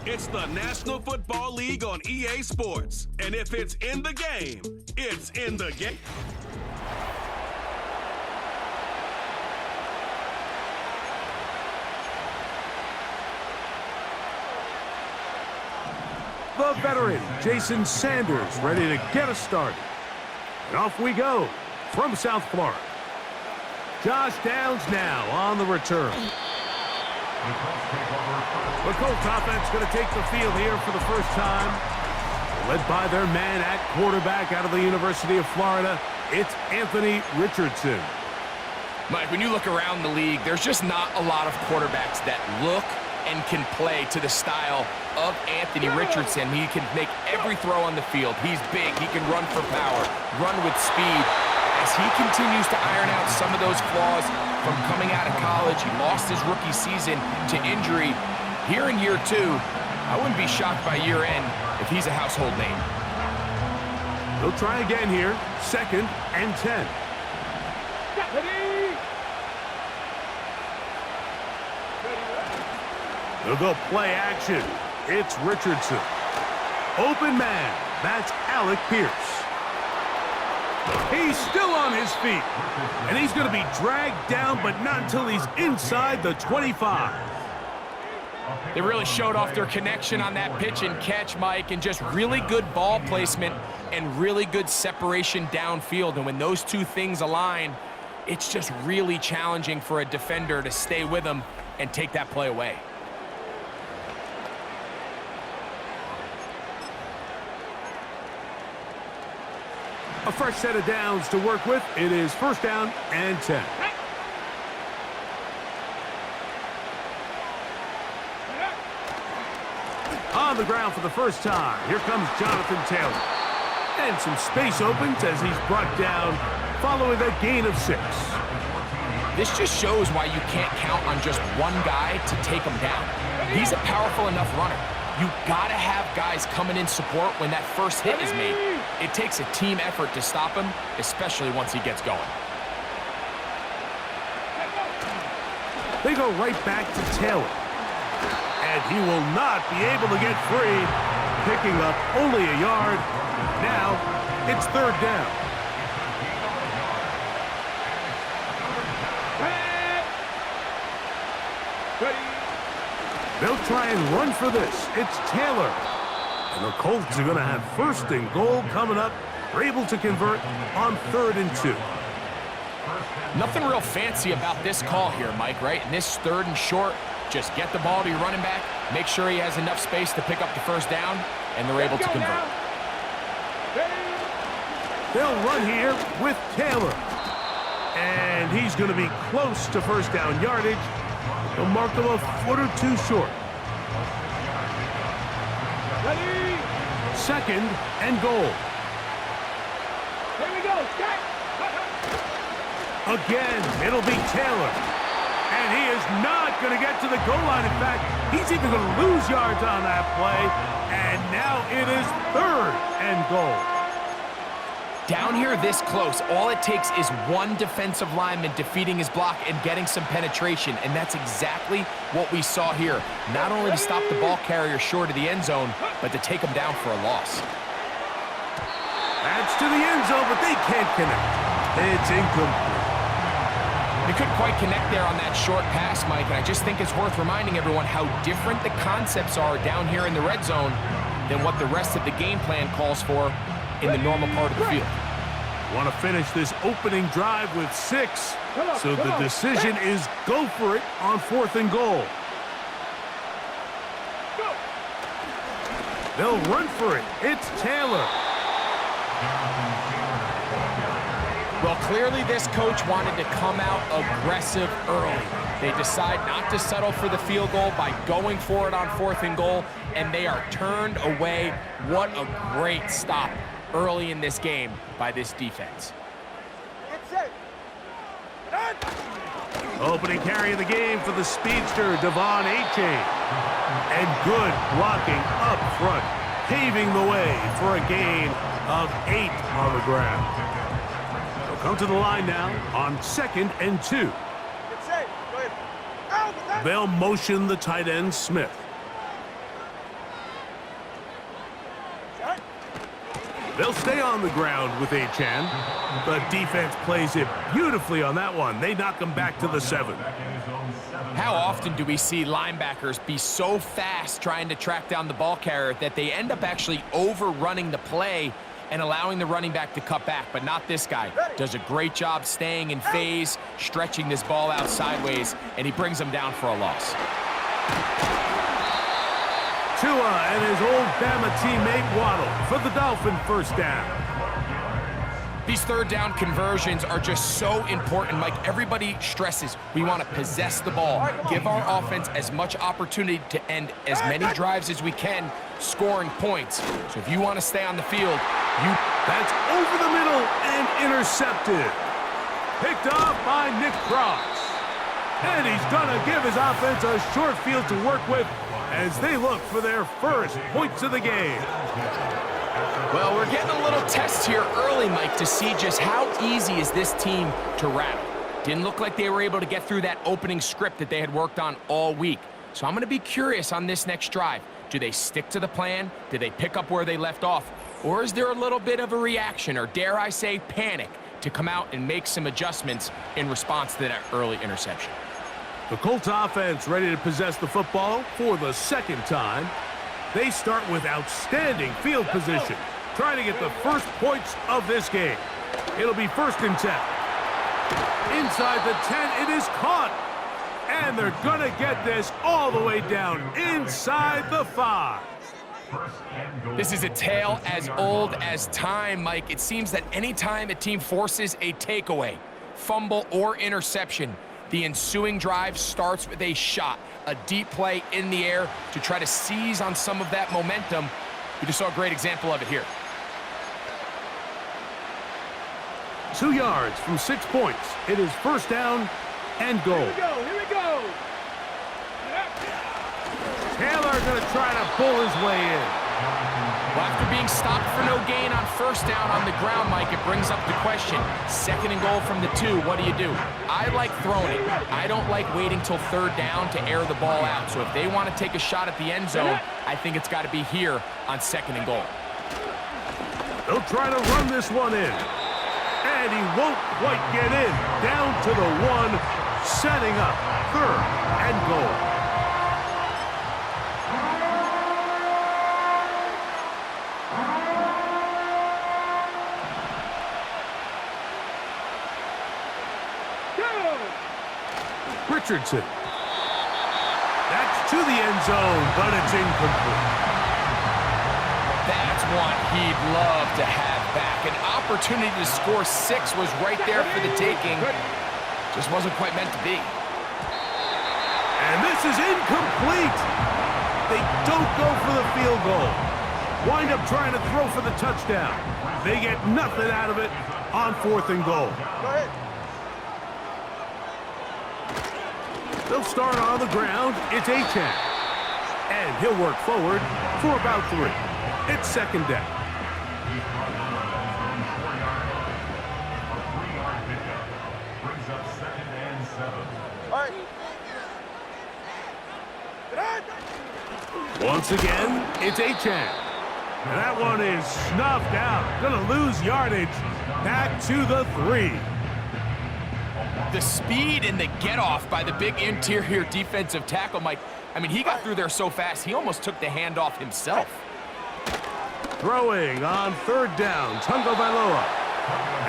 It's the National Football League on EA Sports. And if it's in the game, it's in the game. The veteran, Jason Sanders, ready to get us started. And off we go from South Florida. Josh Downs now on the return. The Colts offense going to take the field here for the first time. Led by their man at quarterback out of the University of Florida, it's Anthony Richardson. Mike, when you look around the league, there's just not a lot of quarterbacks that look and can play to the style of Anthony Richardson. He can make every throw on the field. He's big. He can run for power, run with speed. As he continues to iron out some of those flaws from coming out of college, he lost his rookie season to injury. Here in year two, I wouldn't be shocked by year end if he's a household name. They'll try again here, 2nd and 10. They'll go play action. It's Richardson. Open man, that's Alec Pierce. He's still on his feet, and he's going to be dragged down, but not until he's inside the 25. They really showed off their connection on that pitch and catch, Mike, and just really good ball placement and really good separation downfield. And when those two things align, it's just really challenging for a defender to stay with them and take that play away. A fresh set of downs to work with. It is 1st down and 10. On the ground for the first time. Here comes Jonathan Taylor. And some space opens as he's brought down following a gain of 6. This just shows why you can't count on just one guy to take him down. He's a powerful enough runner. You gotta have guys coming in support when that first hit is made. It takes a team effort to stop him, especially once he gets going. They go right back to Taylor. And he will not be able to get free, picking up only a yard. Now, it's 3rd down. They'll try and run for this. It's Taylor. And the Colts are going to have 1st and goal coming up. They're able to convert on 3rd and 2. Nothing real fancy about this call here, Mike, right? And this 3rd and short, just get the ball to your running back, make sure he has enough space to pick up the 1st down, and they're able to convert. They'll run here with Taylor. And he's going to be close to 1st down yardage. They'll mark him a foot or 2 short. 2nd and goal. Here we go. Again, it'll be Taylor. And he is not going to get to the goal line. In fact, he's even going to lose yards on that play. And now it is 3rd and goal. Down here this close, all it takes is one defensive lineman defeating his block and getting some penetration, and that's exactly what we saw here. Not only to stop the ball carrier short of the end zone, but to take him down for a loss. That's to the end zone, but they can't connect. It's incomplete. They couldn't quite connect there on that short pass, Mike, and I just think it's worth reminding everyone how different the concepts are down here in the red zone than what the rest of the game plan calls for in the normal part of the field. Want to finish this opening drive with 6, so the decision is go for it on 4th and goal. They'll run for it. It's Taylor. Well, clearly this coach wanted to come out aggressive early. They decide not to settle for the field goal by going for it on 4th and goal, and they are turned away. What a great stop early in this game by this defense. Opening carry of the game for the speedster, Devon A-Chain. And good blocking up front, paving the way for a gain of 8 on the ground. They'll come to the line now on 2nd and 2. Go ahead. They'll motion the tight end, Smith. They'll stay on the ground with Achan. The defense plays it beautifully on that one. They knock him back to the 7. How often do we see linebackers be so fast trying to track down the ball carrier that they end up actually overrunning the play and allowing the running back to cut back? But not this guy. Does a great job staying in phase, stretching this ball out sideways, and he brings them down for a loss. Tua and his old Bama teammate Waddle for the Dolphin first down. These third down conversions are just so important. Mike, everybody stresses we want to possess the ball, give our offense as much opportunity to end as many drives as we can, scoring points. So if you want to stay on the field, that's over the middle and intercepted. Picked off by Nick Cross. And he's going to give his offense a short field to work with as they look for their first points of the game. Well, we're getting a little test here early, Mike, to see just how easy is this team to rattle. Didn't look like they were able to get through that opening script that they had worked on all week. So I'm going to be curious on this next drive. Do they stick to the plan? Do they pick up where they left off? Or is there a little bit of a reaction, or dare I say panic, to come out and make some adjustments in response to that early interception? The Colts offense ready to possess the football for the second time. They start with outstanding field position, trying to get the first points of this game. It'll be 1st and 10. Inside the 10, it is caught. And they're gonna get this all the way down inside the 5. This is a tale as old as time, Mike. It seems that anytime a team forces a takeaway, fumble, or interception, the ensuing drive starts with a shot, a deep play in the air to try to seize on some of that momentum. We just saw a great example of it here. 2 yards from 6 points. It is 1st down and goal. Here we go, here we go. Taylor going to try to pull his way in. Well, after being stopped for no gain on 1st down on the ground, Mike, it brings up the question. 2nd and goal from the 2, what do? I like throwing it. I don't like waiting till 3rd down to air the ball out. So if they want to take a shot at the end zone, I think it's got to be here on 2nd and goal. They'll try to run this one in. And he won't quite get in. Down to the 1, setting up 3rd and goal. Richardson. That's to the end zone, but it's incomplete. That's one he'd love to have back. An opportunity to score 6 was right there for the taking. Just wasn't quite meant to be. And this is incomplete. They don't go for the field goal. Wind up trying to throw for the touchdown. They get nothing out of it on 4th and goal. Go ahead. They'll start on the ground. It's Achan. And he'll work forward for about 3. It's 2nd down. All right. Once again, it's Achan. And that one is snuffed out. Gonna lose yardage. Back to the 3. The speed and the get-off by the big interior defensive tackle, Mike. I mean, he got through there so fast, he almost took the handoff himself. Throwing on 3rd down, Tungo Bailoa.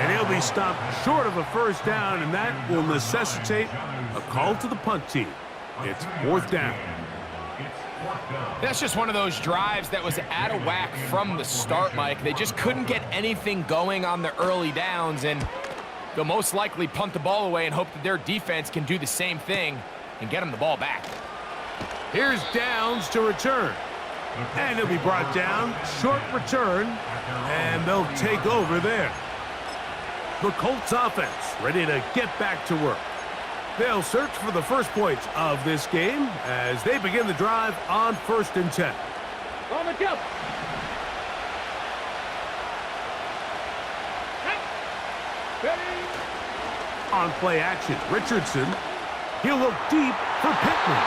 And he'll be stopped short of a 1st down, and that will necessitate a call to the punt team. It's 4th down. That's just one of those drives that was out of whack from the start, Mike. They just couldn't get anything going on the early downs, and they'll most likely punt the ball away and hope that their defense can do the same thing and get them the ball back. Here's Downs to return. And he'll be brought down. Short return. And they'll take over there. The Colts offense ready to get back to work. They'll search for the first points of this game as they begin the drive on 1st and 10. On the jump. On play action, Richardson. He'll look deep for Pittman.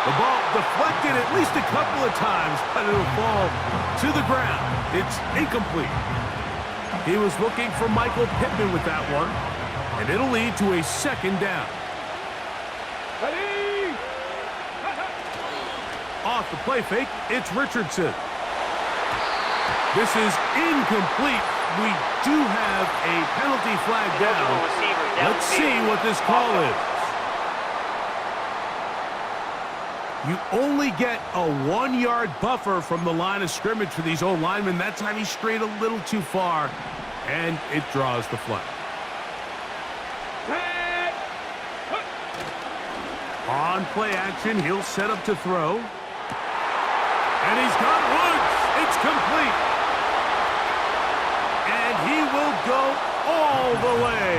The ball deflected at least a couple of times, but it'll fall to the ground. It's incomplete. He was looking for Michael Pittman with that one, and it'll lead to a second down. Off the play fake, it's Richardson. This is incomplete. We do have a penalty flag down. Let's see what this call is. You only get a 1-yard buffer from the line of scrimmage for these old linemen. That time he strayed a little too far, and it draws the flag. On play action, he'll set up to throw. And he's got Woods. It's complete. And he will go all the way.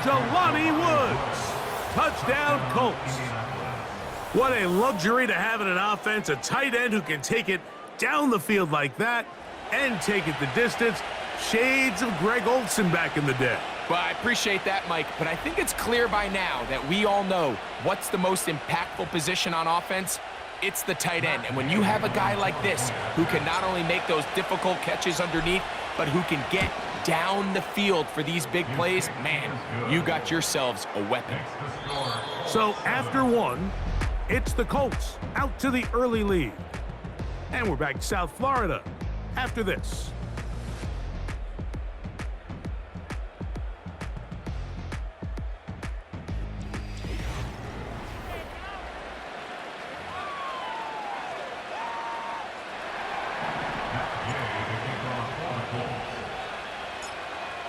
Jelani Woods. Touchdown, Colts. What a luxury to have in an offense, a tight end who can take it down the field like that and take it the distance. Shades of Greg Olsen back in the day. Well, I appreciate that, Mike, but I think it's clear by now that we all know what's the most impactful position on offense. It's the tight end. And when you have a guy like this who can not only make those difficult catches underneath, but who can get down the field for these big plays, man, you got yourselves a weapon. So after one, it's the Colts out to the early lead. And we're back to South Florida after this.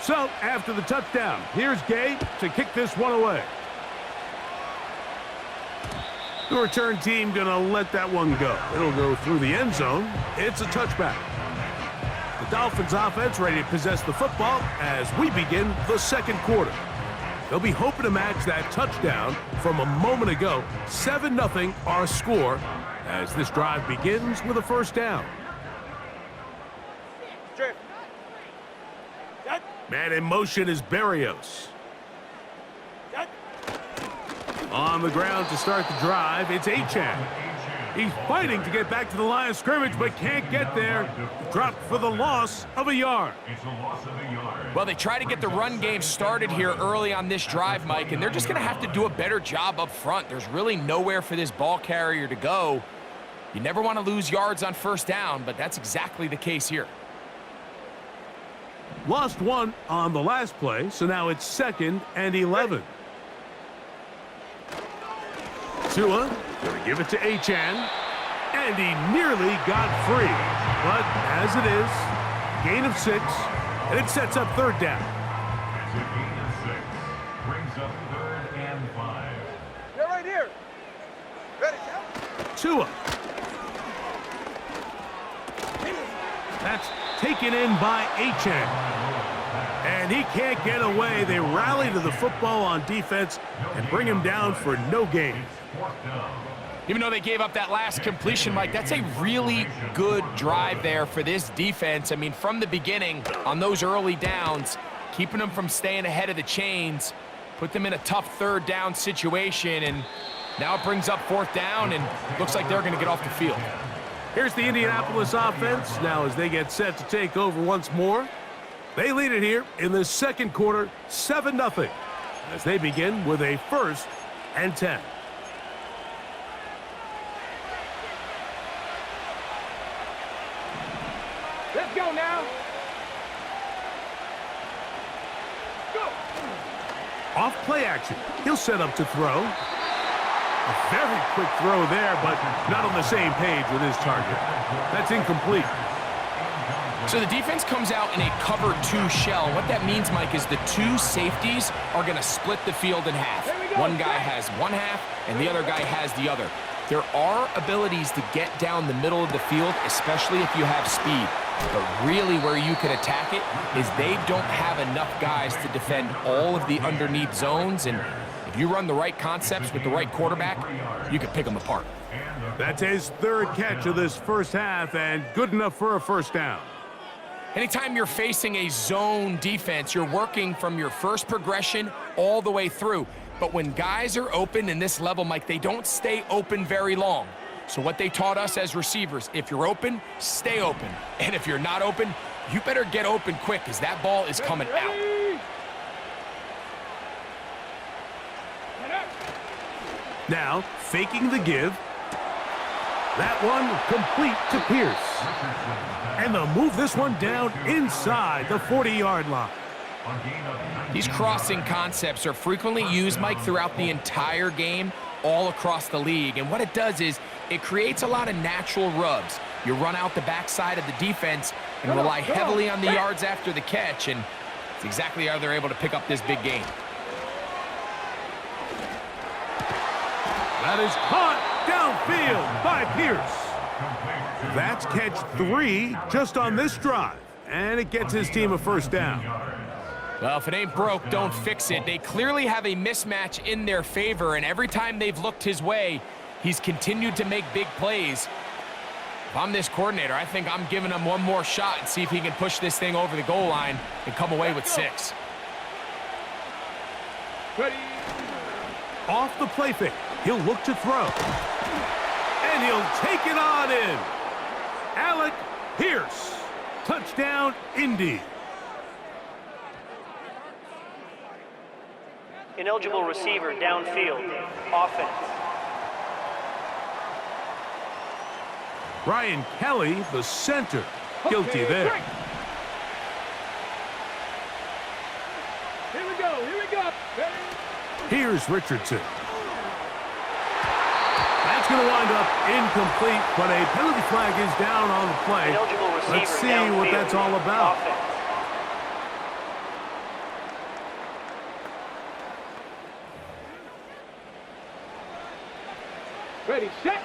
So, after the touchdown, here's Gay to kick this one away. The return team going to let that one go. It'll go through the end zone. It's a touchback. The Dolphins offense ready to possess the football as we begin the second quarter. They'll be hoping to match that touchdown from a moment ago. 7-0 our score as this drive begins with a first down. Man in motion is Berrios. On the ground to start the drive, it's Achane. He's fighting to get back to the line of scrimmage, but can't get there. Dropped for the loss of a yard. Well, they try to get the run game started here early on this drive, Mike, and they're just going to have to do a better job up front. There's really nowhere for this ball carrier to go. You never want to lose yards on first down, but that's exactly the case here. Lost one on the last play, so now it's 2nd and 11. Tua going to give it to Achane, and he nearly got free. But as it is, gain of 6, and it sets up third down. It's a gain of 6. Brings up 3rd and 5. They're right here. Ready, Tua. That's taken in by Achane. And he can't get away. They rally to the football on defense and bring him down for no gain. Even though they gave up that last completion, Mike, that's a really good drive there for this defense. I mean, from the beginning, on those early downs, keeping them from staying ahead of the chains, put them in a tough third down situation, and now it brings up 4th down, and looks like they're going to get off the field. Here's the Indianapolis offense now as they get set to take over once more. They lead it here in the second quarter, 7-0, as they begin with a 1st and 10. Let's go now. Go. Off play action. He'll set up to throw. A very quick throw there, but not on the same page with his target. That's incomplete. So the defense comes out in a cover 2 shell. What that means, Mike, is the 2 safeties are going to split the field in half. One guy has one half, and the other guy has the other. There are abilities to get down the middle of the field, especially if you have speed. But really where you can attack it is they don't have enough guys to defend all of the underneath zones, and if you run the right concepts with the right quarterback, you can pick them apart. That's his 3rd catch of this first half, and good enough for a first down. Anytime you're facing a zone defense, you're working from your first progression all the way through. But when guys are open in this level, Mike, they don't stay open very long. So what they taught us as receivers, if you're open, stay open. And if you're not open, you better get open quick because that ball is coming out. Now, faking the give. That one complete to Pierce. And they'll move this one down inside the 40-yard line. These crossing concepts are frequently used, Mike, throughout the entire game, all across the league. And what it does is it creates a lot of natural rubs. You run out the backside of the defense and rely heavily on the yards after the catch, and it's exactly how they're able to pick up this big game. That is caught downfield by Pierce. That's catch 3 just on this drive, and it gets his team a first down. Well, if it ain't broke, don't fix it. They clearly have a mismatch in their favor, and every time they've looked his way, he's continued to make big plays. If I'm this coordinator, I think I'm giving him one more shot and see if he can push this thing over the goal line and come away with 6. Ready. Off the play fake, he'll look to throw. And he'll take it on in. Alec Pierce. Touchdown, Indy. Ineligible receiver downfield. Offense. Ryan Kelly, the center, guilty there. Break. Here we go. Here we go. Ready. Here's Richardson. That's going to wind up incomplete, but a penalty flag is down on the play. Ineligible receiver Let's see downfield. what that's all about. Offense. Ready, set.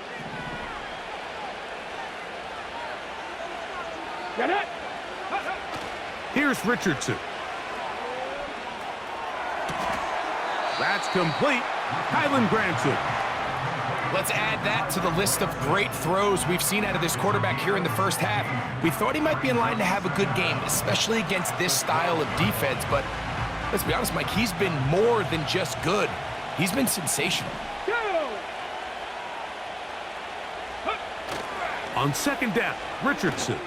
Get it. Here's Richardson. That's complete. Kylan Granson. Let's add that to the list of great throws we've seen out of this quarterback here in the first half. We thought he might be in line to have a good game, especially against this style of defense, but let's be honest, Mike, he's been more than just good. He's been sensational. Go. On second down, Richardson.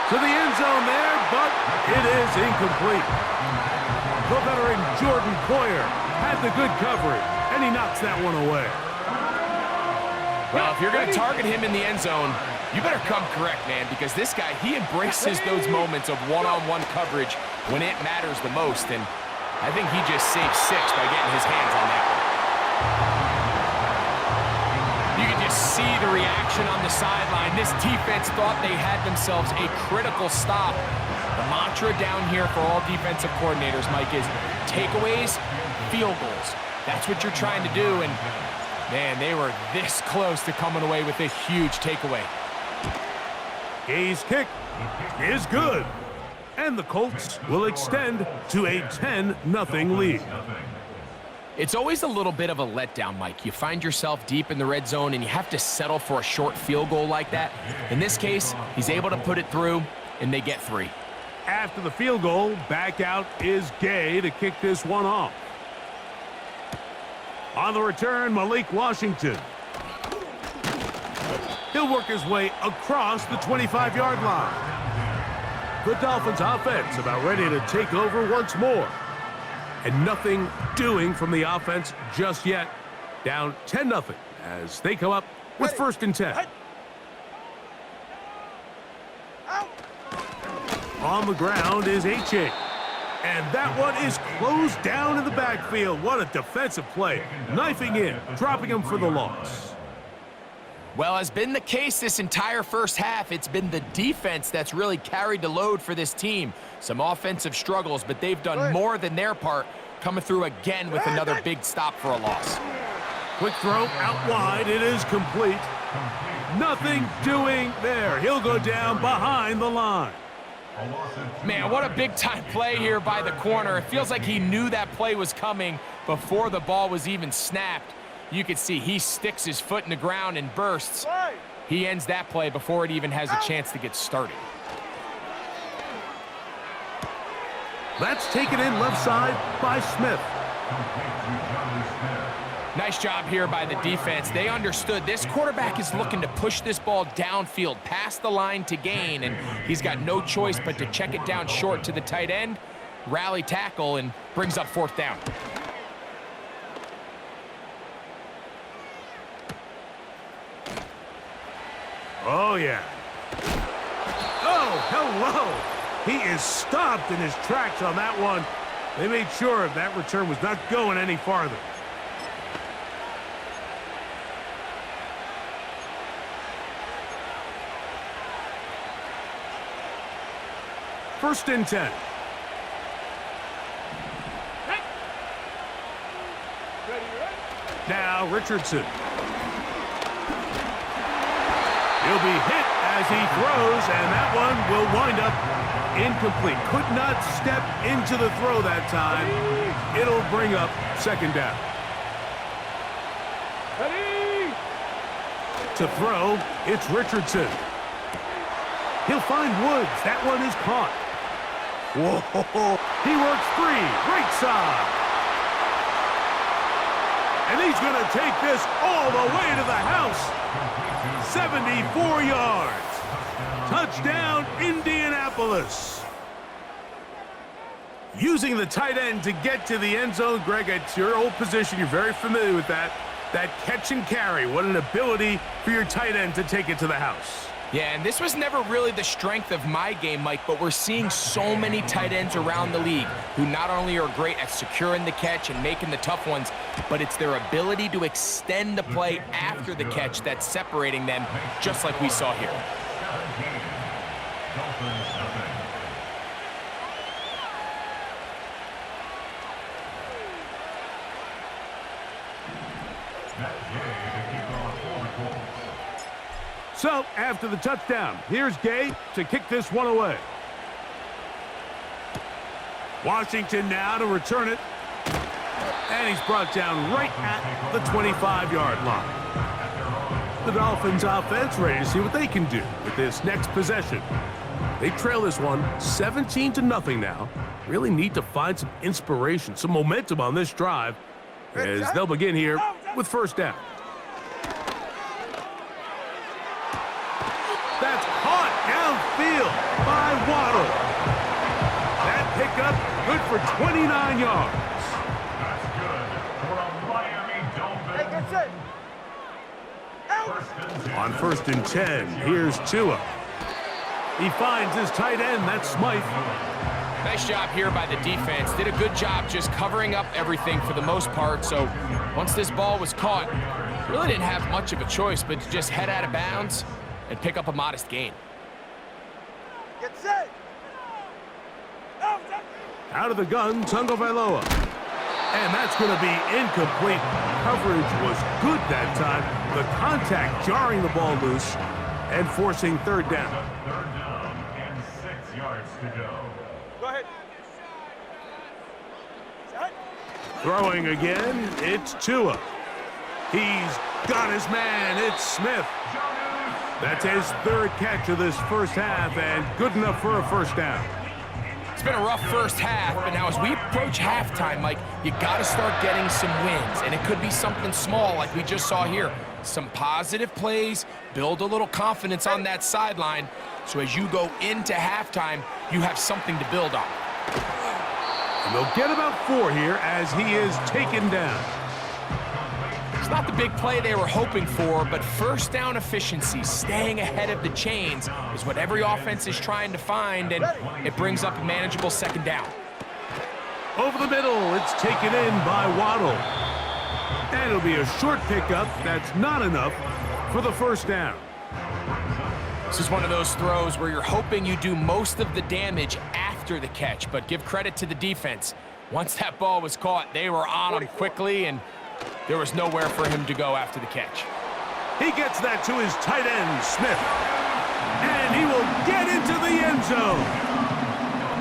To the end zone there, but it is incomplete. The veteran Jordan Poyer had the good coverage, and he knocks that one away. Well, if you're going to target him in the end zone, you better come correct, man, because this guy, he embraces those moments of one-on-one coverage when it matters the most, and I think he just saved 6 by getting his hands on that one. You can just see the reaction on the sideline. This defense thought they had themselves a critical stop. The mantra down here for all defensive coordinators, Mike, is takeaways, field goals. That's what you're trying to do, and man, they were this close to coming away with a huge takeaway. Gay's kick is good, and the Colts will extend to a 10-0 lead. It's always a little bit of a letdown, Mike. You find yourself deep in the red zone, and you have to settle for a short field goal like that. In this case, he's able to put it through, and they get 3. After the field goal, back out is Gay to kick this one off. On the return, Malik Washington. He'll work his way across the 25-yard line. The Dolphins offense about ready to take over once more. And nothing doing from the offense just yet. Down 10-0 as they come up with first and 10. On the ground is H.A. And that one is closed down in the backfield. What a defensive play. Knifing in, dropping him for the loss. Well, as been the case this entire first half, it's been the defense that's really carried the load for this team. Some offensive struggles, but they've done more than their part, coming through again with another big stop for a loss. Quick throw out wide. It is complete. Nothing doing there. He'll go down behind the line. Man, what a big-time play here by the corner. It feels like he knew that play was coming before the ball was even snapped. You can see he sticks his foot in the ground and bursts. He ends that play before it even has a chance to get started. That's taken in left side by Smith. Nice job here by the defense. They understood this quarterback is looking to push this ball downfield, past the line to gain, and he's got no choice but to check it down short to the tight end, rally tackle, and brings up 4th down. Oh, yeah. Oh, hello. He is stopped in his tracks on that one. They made sure that return was not going any farther. First and 10. Now Richardson. He'll be hit as he throws, and that one will wind up incomplete. Could not step into the throw that time. It'll bring up 2nd down. Ready? To throw, it's Richardson. He'll find Woods. That one is caught. Whoa! He works free, right side. And he's going to take this all the way to the house. 74 yards. Touchdown, Indianapolis. Using the tight end to get to the end zone, Greg, it's your old position. You're very familiar with that. That catch and carry. What an ability for your tight end to take it to the house. Yeah, and this was never really the strength of my game, Mike, but we're seeing so many tight ends around the league who not only are great at securing the catch and making the tough ones, but it's their ability to extend the play after the catch that's separating them, just like we saw here. So, after the touchdown, here's Gay to kick this one away. Washington now to return it. And he's brought down right at the 25-yard line. The Dolphins offense ready to see what they can do with this next possession. They trail this one 17-0 now. Really need to find some inspiration, some momentum on this drive as they'll begin here with 1st down. That's caught downfield by Waddle. That pickup good for 29 yards. That's good for a Miami Dolphins. Hey, get set. On 1st and 10, here's Tua. He finds his tight end, that's Smythe. Nice job here by the defense. Did a good job just covering up everything for the most part. So once this ball was caught, really didn't have much of a choice but to just head out of bounds and pick up a modest gain. Get set. Out of the gun, Tagovailoa. And that's going to be incomplete. Coverage was good that time. The contact jarring the ball loose and forcing 3rd down. 3rd down and 6 yards to go. Go ahead. Set. Throwing again, it's Tua. He's got his man, it's Smith. That's his 3rd catch of this first half and good enough for a 1st down. It's been a rough first half, but now as we approach halftime, Mike, you got to start getting some wins, and it could be something small like we just saw here. Some positive plays, build a little confidence on that sideline, so as you go into halftime, you have something to build on. And they'll get about 4 here as he is taken down. It's not the big play they were hoping for, but 1st down efficiency, staying ahead of the chains, is what every offense is trying to find, and it brings up a manageable 2nd down. Over the middle, it's taken in by Waddle. And it'll be a short pickup that's not enough for the 1st down. This is one of those throws where you're hoping you do most of the damage after the catch, but give credit to the defense. Once that ball was caught, they were on him quickly, and there was nowhere for him to go after the catch. He gets that to his tight end, Smith. And he will get into the end zone.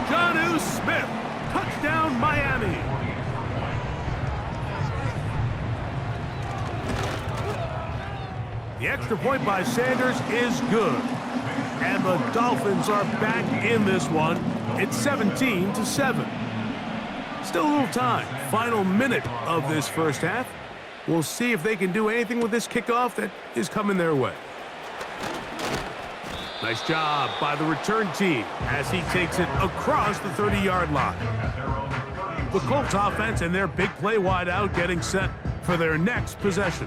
Jonnu Smith, touchdown Miami. The extra point by Sanders is good. And the Dolphins are back in this one. It's 17-7. Still a little time. final minute of this first half. We'll see if they can do anything with this kickoff that is coming their way. Nice job by the return team as he takes it across the 30-yard line. The Colts offense and their big play wide out getting set for their next possession.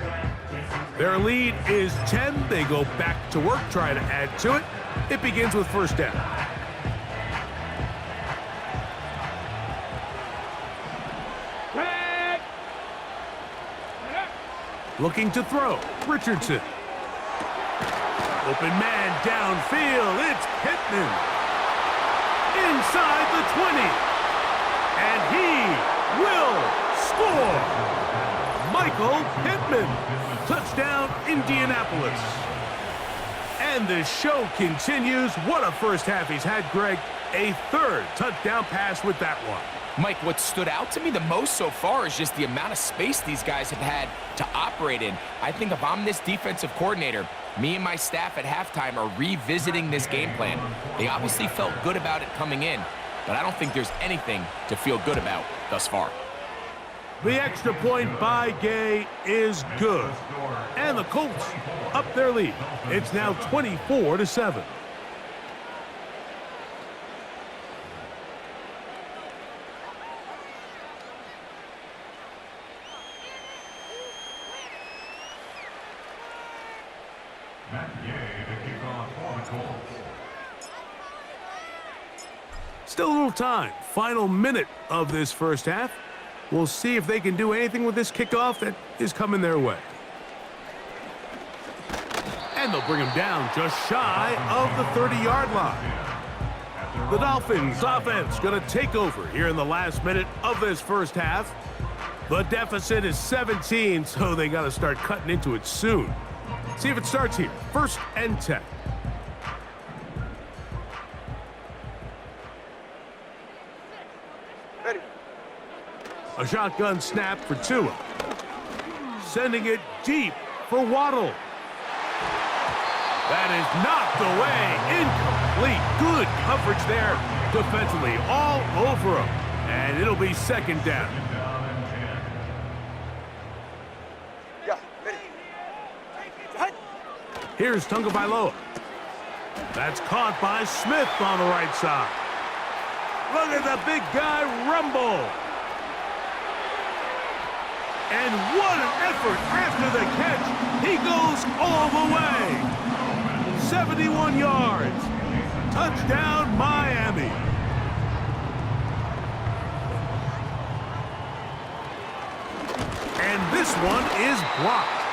Their lead is 10. They go back to work, try to add to it. It begins with first down. Looking to throw, Richardson. Open man downfield, it's Pittman. Inside the 20. And he will score. Michael Pittman. Touchdown, Indianapolis. And the show continues. What a first half he's had, Greg. A third touchdown pass with that one. Mike, what stood out to me the most so far is just the amount of space these guys have had to operate in. I think if I'm this defensive coordinator, me and my staff at halftime are revisiting this game plan. They obviously felt good about it coming in, but I don't think there's anything to feel good about thus far. The extra point by Gay is good. And the Colts up their lead. It's now 24-7. Still a little time. Final minute of this first half. We'll see if they can do anything with this kickoff that is coming their way. And they'll bring him down just shy of the 30-yard line. The Dolphins offense going to take over here in the last minute of this first half. The deficit is 17, so they got to start cutting into it soon. See if it starts here. 1st and 10. Ready. A shotgun snap for Tua. Sending it deep for Waddle. That is knocked away. Incomplete. Good coverage there defensively. All over him. And it'll be 2nd down. Yeah, ready. Here's Tagovailoa. That's caught by Smith on the right side. Look at the big guy rumble. And what an effort after the catch. He goes all the way. 71 yards. Touchdown, Miami. And this one is blocked.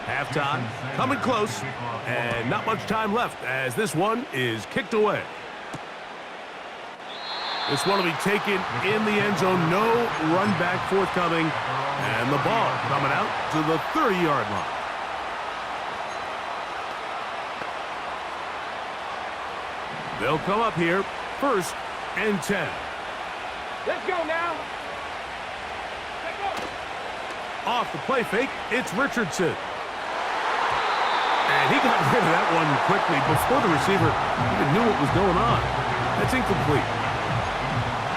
Halftime, coming close, and not much time left as this one is kicked away. This one will be taken in the end zone. No run back forthcoming, and the ball coming out to the 30-yard line. They'll come up here, 1st and 10. Let's go now. Let's go. Off the play fake, it's Richardson. And he got rid of that one quickly before the receiver even knew what was going on. That's incomplete.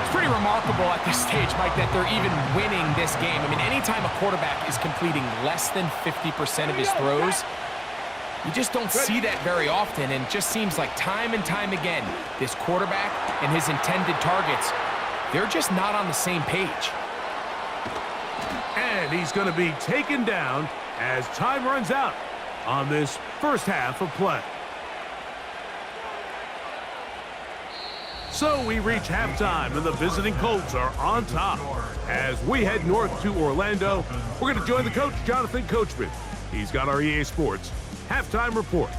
It's pretty remarkable at this stage, Mike, that they're even winning this game. I mean, anytime a quarterback is completing less than 50% of his throws, you just don't see that very often, and it just seems like time and time again, this quarterback and his intended targets, they're just not on the same page. And he's going to be taken down as time runs out on this first half of play. So we reach halftime, and the visiting Colts are on top. As we head north to Orlando, we're going to join the coach, Jonathan Coachman. He's got our EA Sports halftime report.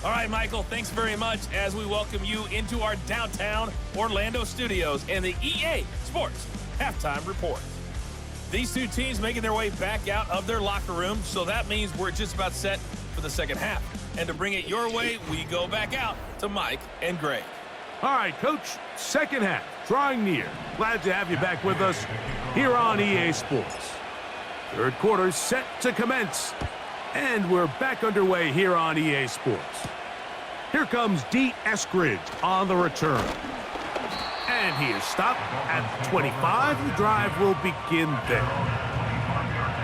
All right, Michael, thanks very much as we welcome you into our downtown Orlando studios and the EA Sports halftime report. These two teams making their way back out of their locker room, so that means we're just about set for the second half. And to bring it your way, we go back out to Mike and Greg. All right, Coach, second half, drawing near. Glad to have you back with us here on EA Sports. Third quarter set to commence. And we're back underway here on EA Sports. Here comes D. Eskridge on the return. And he is stopped at the 25. The drive will begin there.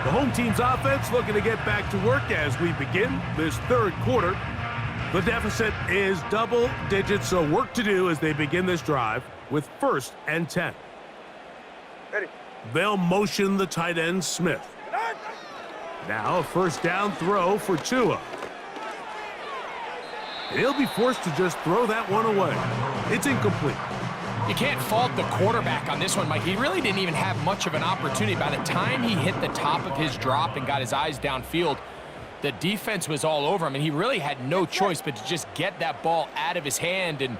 The home team's offense looking to get back to work as we begin this third quarter. The deficit is double digits, so work to do as they begin this drive with 1st and 10. Ready. They'll motion the tight end, Smith. Now a 1st down throw for Tua. He'll be forced to just throw that one away. It's incomplete. You can't fault the quarterback on this one, Mike. He really didn't even have much of an opportunity. By the time he hit the top of his drop and got his eyes downfield, the defense was all over him, and he really had no choice but to just get that ball out of his hand and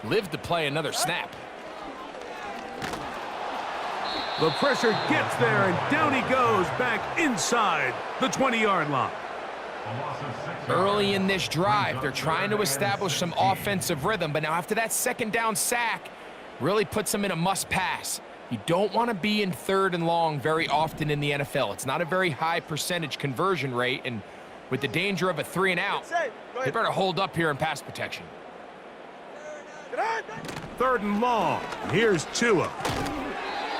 live to play another snap. The pressure gets there, and down he goes back inside the 20-yard line. Early in this drive, they're trying to establish some offensive rhythm, but now after that 2nd down sack, really puts them in a must-pass. You don't want to be in 3rd and long very often in the NFL. It's not a very high percentage conversion rate, and with the danger of a 3 and out, they better hold up here in pass protection. 3rd and long. Here's Tua.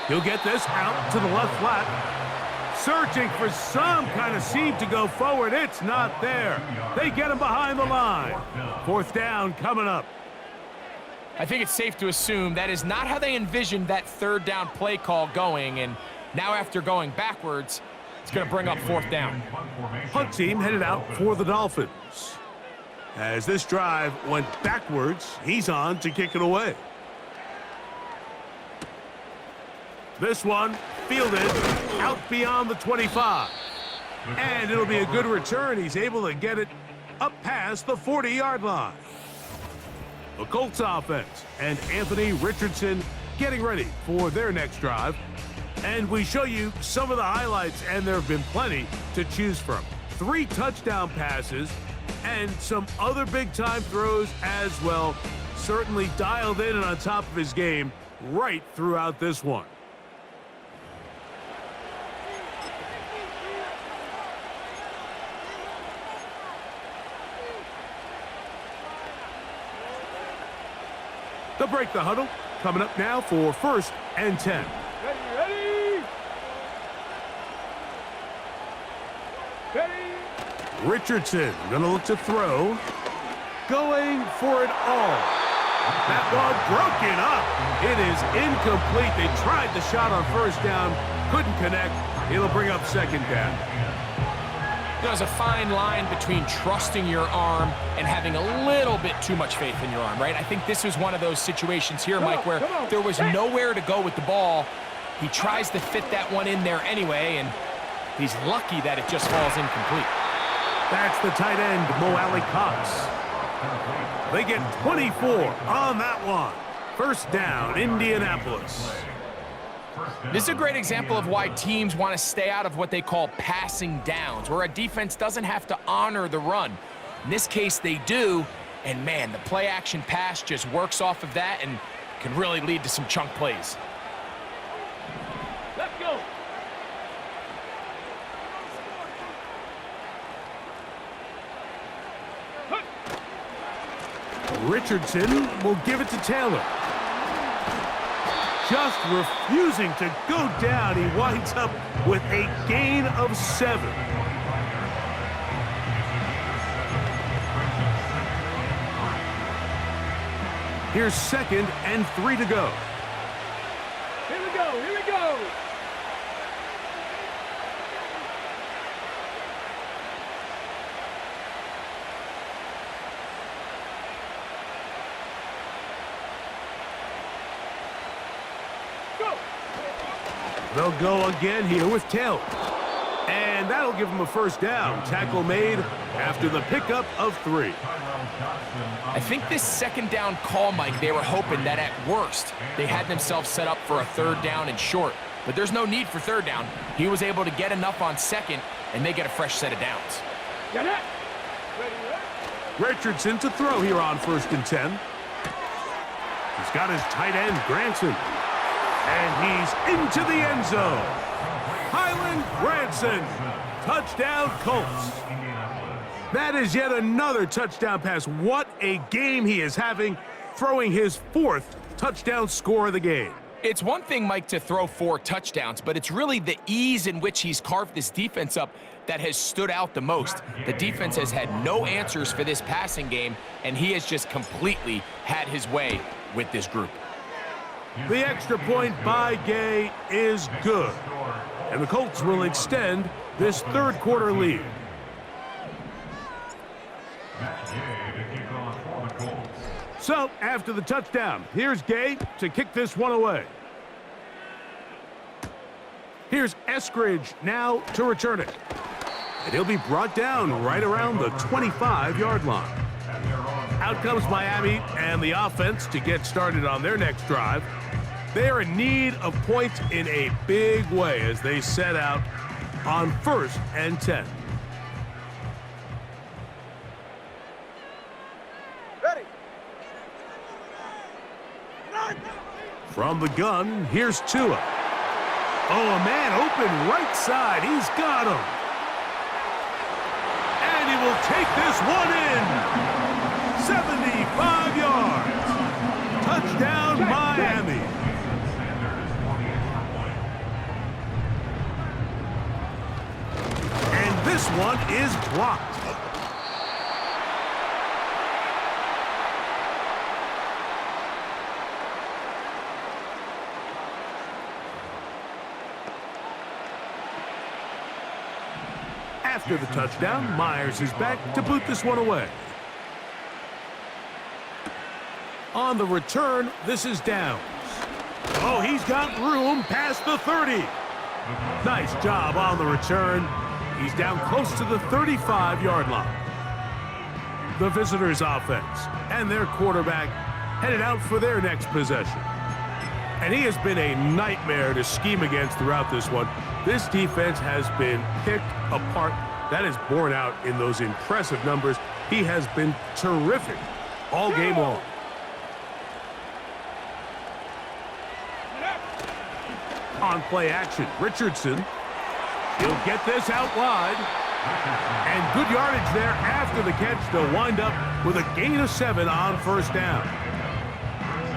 He'll get this out to the left flat. Searching for some kind of seam to go forward. It's not there. They get him behind the line. 4th down coming up. I think it's safe to assume that is not how they envisioned that 3rd down play call going, and now after going backwards, it's going to bring up 4th down. Punt team headed out for the Dolphins. As this drive went backwards, he's on to kick it away. This one fielded out beyond the 25. And it'll be a good return. He's able to get it up past the 40-yard line. The Colts offense and Anthony Richardson getting ready for their next drive. And we show you some of the highlights, and there have been plenty to choose from. 3 touchdown passes and some other big-time throws as well. Certainly dialed in and on top of his game right throughout this one. They'll break the huddle. Coming up now for 1st and 10. Ready! Richardson going to look to throw. Going for it all. That ball broken up. It is incomplete. They tried the shot on 1st down. Couldn't connect. It'll bring up 2nd down. There's a fine line between trusting your arm and having a little bit too much faith in your arm, right? I think this was one of those situations here, Mike, where there was nowhere to go with the ball. He tries to fit that one in there anyway, and he's lucky that it just falls incomplete. That's the tight end, Mo Alley Cox. They get 24 on that one. 1st down, Indianapolis. This is a great example of why teams want to stay out of what they call passing downs, where a defense doesn't have to honor the run. In this case, they do, and man, the play-action pass just works off of that and can really lead to some chunk plays. Let's go! Richardson will give it to Taylor. Just refusing to go down. He winds up with a gain of 7. Here's 2nd and 3 to go. Here we go! Here we go! They'll go again here with Taylor. And that'll give him a 1st down. Tackle made after the pickup of 3. I think this 2nd down call, Mike, they were hoping that at worst they had themselves set up for a 3rd down and short. But there's no need for 3rd down. He was able to get enough on 2nd, and they get a fresh set of downs. Get it! Richardson to throw here on 1st and 10. He's got his tight end, Granson. And he's into the end zone. Highland Granson Touchdown, Colts. That is yet another touchdown pass. What a game he is having, throwing his 4th touchdown score of the game. It's one thing, Mike, to throw 4 touchdowns, but it's really the ease in which he's carved this defense up that has stood out the most. The defense has had no answers for this passing game, and he has just completely had his way with this group. The extra point by Gay is good, and the Colts will extend this 3rd quarter lead. So, after the touchdown, here's Gay to kick this one away. Here's Eskridge now to return it. And he'll be brought down right around the 25-yard line. Out comes Miami and the offense to get started on their next drive. They are in need of points in a big way as they set out on 1st and 10. Ready. From the gun, here's Tua. Oh, a man open right side. He's got him. And he will take this one in. 75 yards. Touchdown, Miami. And this one is blocked. After the touchdown, Myers is back to boot this one away. On the return, this is Downs. Oh, he's got room past the 30. Nice job on the return. He's down close to the 35-yard line. The visitors' offense and their quarterback headed out for their next possession. And he has been a nightmare to scheme against throughout this one. This defense has been picked apart. That is borne out in those impressive numbers. He has been terrific all game long. On play action, Richardson. He'll get this out wide. And good yardage there after the catch to wind up with a gain of 7 on 1st down.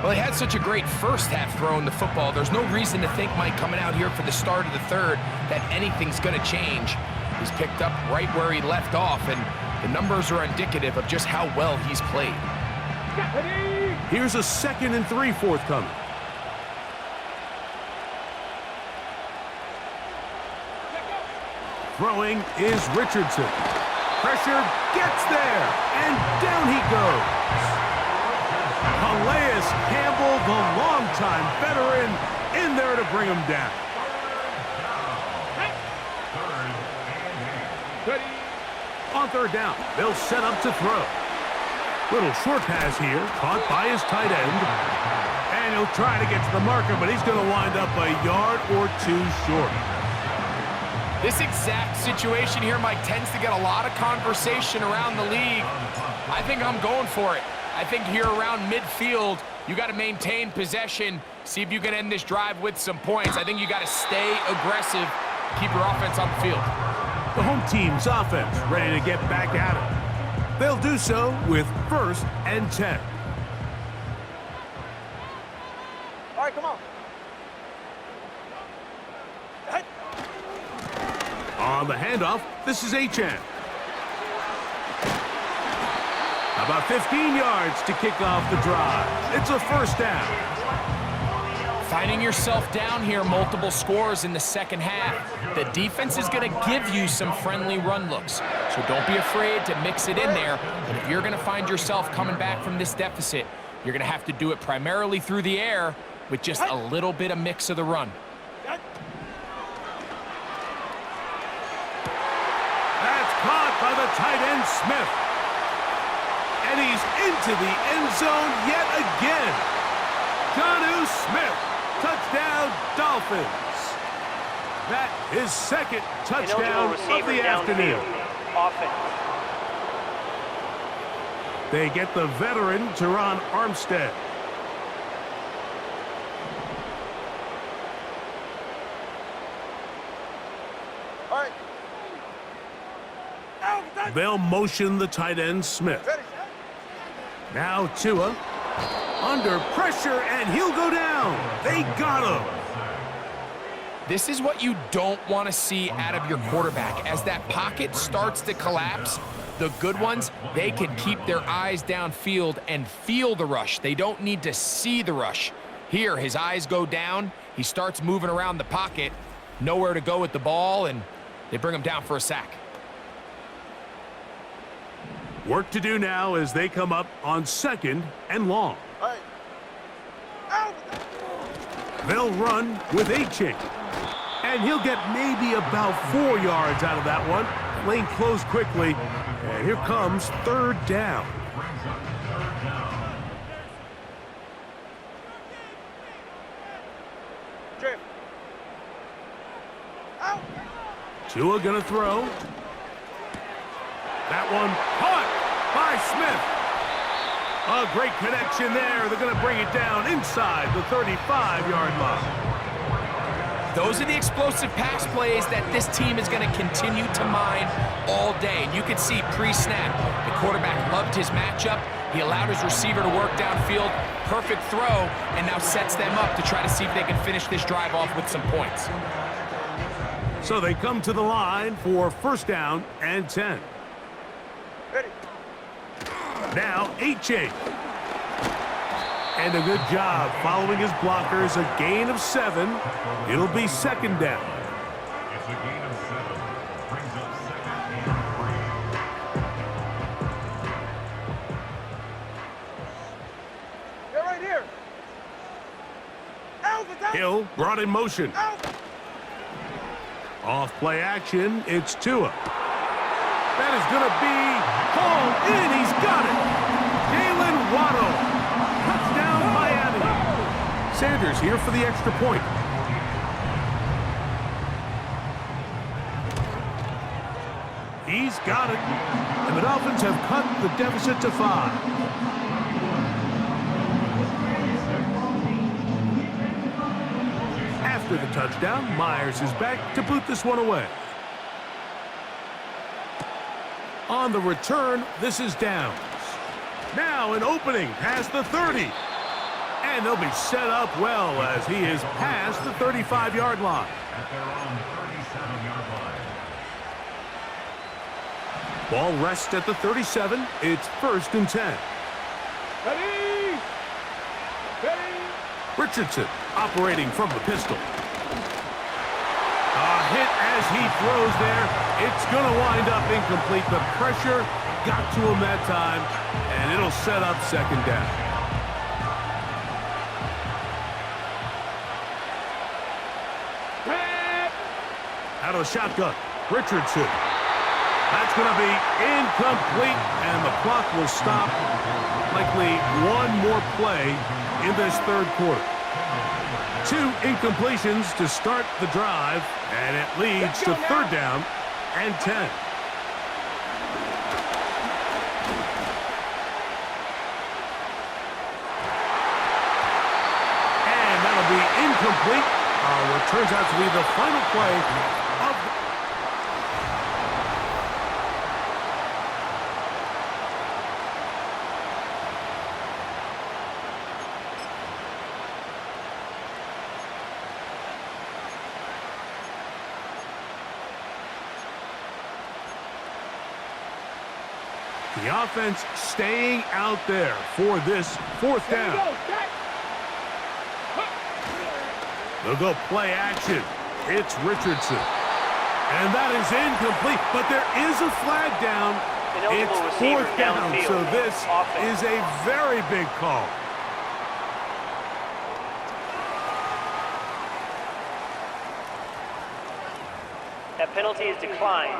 Well, he had such a great first half throwing the football. There's no reason to think, Mike, coming out here for the start of the 3rd, that anything's going to change. He's picked up right where he left off, and the numbers are indicative of just how well he's played. Here's a 2nd and 3 forthcoming. Throwing is Richardson. Pressure gets there, and down he goes. Calais Campbell, the longtime veteran, in there to bring him down. On 3rd down, they'll set up to throw. Little short pass here, caught by his tight end. And he'll try to get to the marker, but he's going to wind up a yard or 2 short. This exact situation here, Mike, tends to get a lot of conversation around the league. I think I'm going for it. I think here around midfield, you got to maintain possession, see if you can end this drive with some points. I think you got to stay aggressive, keep your offense on the field. The home team's offense ready to get back at it. They'll do so with 1st and 10. All right, come on. On the handoff, this is Achane. About 15 yards to kick off the drive. It's a 1st down. Finding yourself down here, multiple scores in the 2nd half. The defense is going to give you some friendly run looks, so don't be afraid to mix it in there. But if you're going to find yourself coming back from this deficit, you're going to have to do it primarily through the air with just a little bit of mix of the run. That's caught by the tight end, Smith. And he's into the end zone yet again. Jonnu Smith, touchdown, Dolphins. That is 2nd touchdown of the afternoon. Offense. They get the veteran, Teron Armstead. All right. They'll motion the tight end, Smith. Now Tua. Under pressure, and he'll go down. They got him. This is what you don't want to see out of your quarterback. As that pocket starts to collapse, the good ones, they can keep their eyes downfield and feel the rush. They don't need to see the rush. Here, his eyes go down. He starts moving around the pocket. Nowhere to go with the ball, and they bring him down for a sack. Work to do now as they come up on 2nd and long. They'll run with A-Chain. And he'll get maybe about 4 yards out of that one. Lane closed quickly. And here comes 3rd down. Tua gonna throw. That one caught by Smith. A great connection there. They're going to bring it down inside the 35-yard line. Those are the explosive pass plays that this team is going to continue to mine all day. And you can see pre-snap, the quarterback loved his matchup. He allowed his receiver to work downfield. Perfect throw, and now sets them up to try to see if they can finish this drive off with some points. So they come to the line for 1st down and 10. Now, A-Chain. And a good job following his blockers. A gain of 7. It'll be 2nd down. It's a gain of 7. Brings up 2nd and 3. Get right here. Hill brought in motion. Off play action, it's Tua. That is going to be hauled in. He's got it. Jalen Waddle. Touchdown, Miami. Sanders here for the extra point. He's got it. And the Dolphins have cut the deficit to 5. After the touchdown, Myers is back to boot this one away. On the return, this is Downs. Now an opening past the 30. And they'll be set up well as he is past the 35-yard line. At their own 37-yard line. Ball rests at the 37. It's 1st and 10. Ready! Ready! Richardson operating from the pistol. A hit as he throws there. It's going to wind up incomplete. The pressure got to him that time, and it'll set up 2nd down. Out of the shotgun, Richardson. That's going to be incomplete, and the clock will stop. Likely one more play in this 3rd quarter. 2 incompletions to start the drive, and it leads to 3rd down and 10. And that'll be incomplete. What turns out to be the final play of the... The offense staying out there for this 4th down. They'll go play action. It's Richardson. And that is incomplete, but there is a flag down. It's 4th down, so this is a very big call. That penalty is declined.